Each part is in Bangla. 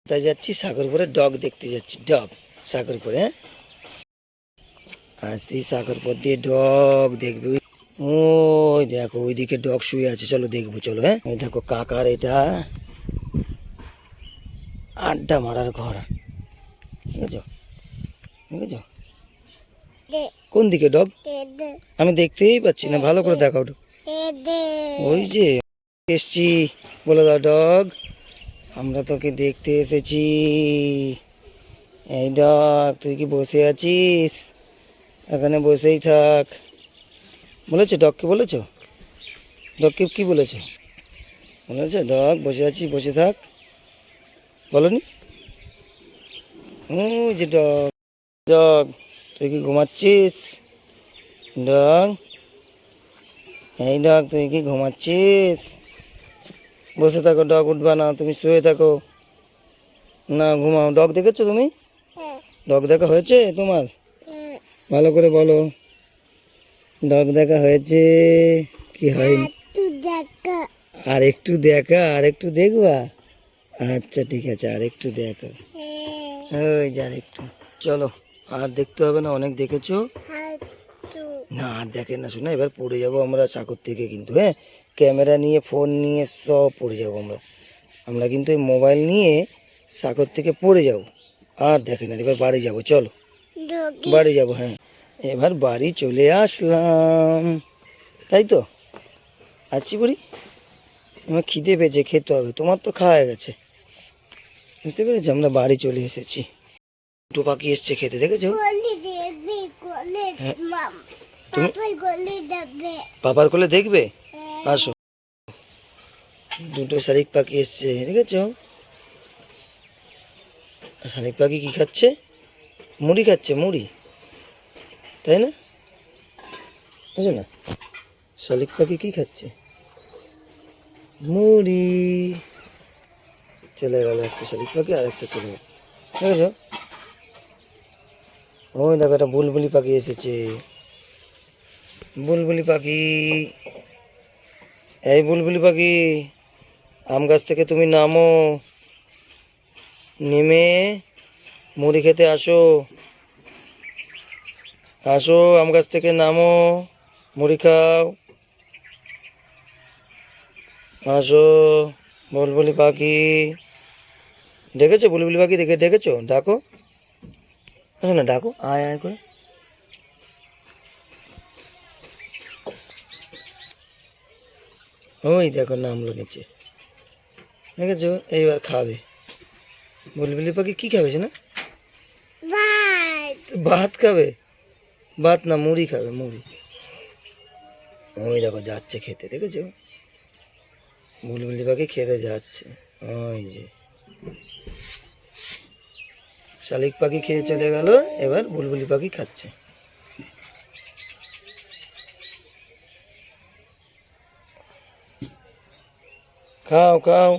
তাই যাচ্ছি সাগরপুরে ডগ দেখতে যাচ্ছি, ডগ সাগরপুরে। হ্যাঁ আসি সাগরপুর দিয়ে ডগ দেখবে। ওই দেখো ওইদিকে ডগ শুয়ে আছে, চলো দেখবো চলো। হ্যাঁ ওই দেখো কাকার এটা আড্ডা মারার ঘর, বুঝেছো বুঝেছো? কোন দিকে ডগ? আমি দেখতেই পাচ্ছি না, ভালো করে দেখাও। ওই যে এসছি, বলে দাও ডগ আমরা তোকে দেখতে এসেছি। এই ডগ তুই কি বসে আছিস? এখানে বসেই থাক। বলেছো ডগকে? বলেছো ডগকে কি বলেছো? বলেছো ডগ বসে আছি, বসে থাক, বলনি? ওই যে ডগ, ডগ তুই কি ঘুমাচ্ছিস? ডগ এই ডগ তুই কি ঘুমাচ্ছিস? বসে থাকো ডগ, উঠবা না, তুমি শুয়ে থাকো না, ঘুমাও। ডগ দেখেছো তুমি? ডগ দেখা হয়েছে তোমার? ভালো করে বলো, ডগ দেখা হয়েছে কি হয়নি? আর একটু দেখা, আর একটু দেখবা? আচ্ছা ঠিক আছে, আর একটু দেখো। ওই যে আর একটু, চলো। আর দেখতে হবে না, অনেক দেখেছো। না আর দেখে না শোনা, এবার পড়ে যাবো আমরা সাগর থেকে কিন্তু। হ্যাঁ ক্যামেরা নিয়ে, ফোন নিয়ে সব পড়ে যাবো আমরা। আমরা কিন্তু এই মোবাইল নিয়ে সাগর থেকে পড়ে যাবো। আর দেখে না, এবার বাড়ি যাবো, চলো বাড়ি যাবো। হ্যাঁ এবার বাড়ি চলে আসলাম, তাই তো আছি বলি। আমার খিদে পেয়েছে, খেতে হবে। তোমার তো খাওয়া গেছে, বুঝতে পেরেছি। আমরা বাড়ি চলে এসেছি। দুটো পাখি এসছে খেতে, দেখেছো? হ্যাঁ তুমি পাপার কোলে দেখবে? আসো। দুটো শালিক পাখি এসছে, দেখেছো? শালিক পাখি কি খাচ্ছে? মুড়ি খাচ্ছে, মুড়ি, তাই না? বুঝো না, শালিক পাখি কি খাচ্ছে? মুড়ি। চলে গেল একটা শালিক পাখি, আর একটা চলে গেল, দেখেছো? ওই দেখো একটা বুলবুলি পাখি এসেছে, বুলবুলি পাখি। এই বুলবুলি পাখি, আম গাছ থেকে তুমি নামো, নেমে মুড়ি খেতে আসো। আসো আম গাছ থেকে নামো, মুড়ি খাও। আসো বুলবুলি পাখি, দেখেছো বুলবুলি পাখি? দেখেছো? ডাকো, আসো না, ডাকো, আয় আয় করে। ওই দেখো নামলো নিচে, দেখেছো? এইবার খাবে বুলবুলি পাখি। কি খাবে না? ভাত খাবে? ভাত না, মুড়ি খাবে, মুড়ি। ওই দেখো যাচ্ছে খেতে, দেখেছো? বুলবুলি পাখি খেতে যাচ্ছে। ওই যে শালিক পাখি খেয়ে চলে গেল, এবার বুলবুলি পাখি খাচ্ছে। খাও খাও,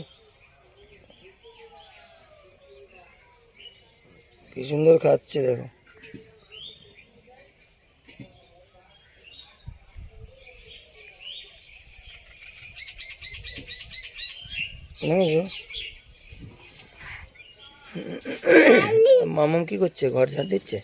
কি সুন্দর খাচ্ছে দেখো। মামুম কি করছে? ঘর ঝাড় দিচ্ছে।